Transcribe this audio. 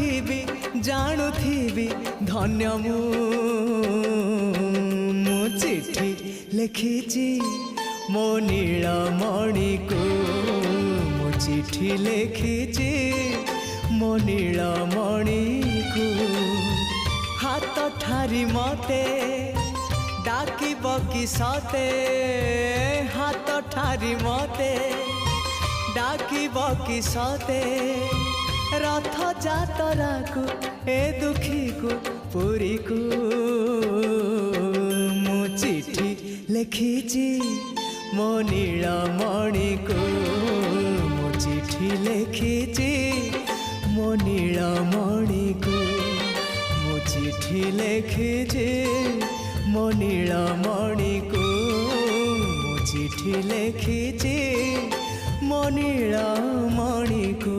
ଜାଣୁଥିବି ଜାଣୁଥିବି ଧନ୍ୟ ମୁଁ ଚିଠି ଲେଖିଛି ମୋ ନୀଳମଣିକୁ ମୁଁ ଚିଠି ଲେଖିଛି ମୋ ନୀଳମଣିକୁ ହାତ ଠାରି ମତେ ডাকিব কি সতে হাত ঠারি মতে ডাকিব কি সতে রথ যাতরাকু এ দুঃখীকু পুরীকু মু চিঠি লেখিছি মো নীলমণিকু মু চিঠি লেখিছি মো নীলমণিকু মু চিঠি লেখিছি মো নীলমণিকু মু চিঠি লেখিছি মো নীলমণিকু।